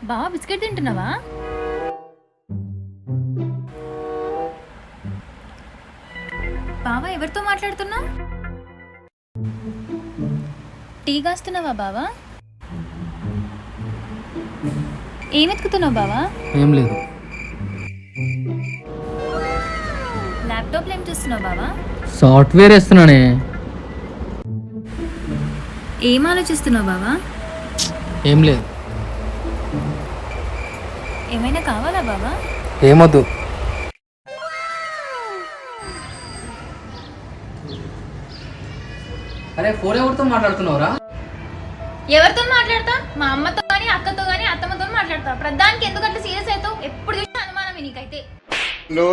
బావా బిస్కెట్ తింటున్నావా? బావా ఎవరితో మాట్లాడుతున్నావు? టీ కాస్తున్నావా బావా? ఏం వెతుకుతున్నావు బావా? ఏం లేదు. ల్యాప్టాప్లో ఏం చూస్తున్నావు బావా? సాఫ్ట్వేర్ వేస్తున్నానే. ఏం ఆలోచిస్తున్నావు బావా? ఏం లేదు. ఏమైనా కావాలా బావా? ఏమొద్దు. అరే ఫోన్ ఎవరితో మాట్లాడుతున్నావురా? ఎవరితో మాట్లాడతా? మా అమ్మతో కానీ అక్కతో కానీ అత్తమ్మతో మాట్లాడతా. ప్రధానికి ఎందుకు అట్లా సీరియస్ అవుతావు? ఎప్పుడు చూసినా అనుమానమే నీకైతే. No.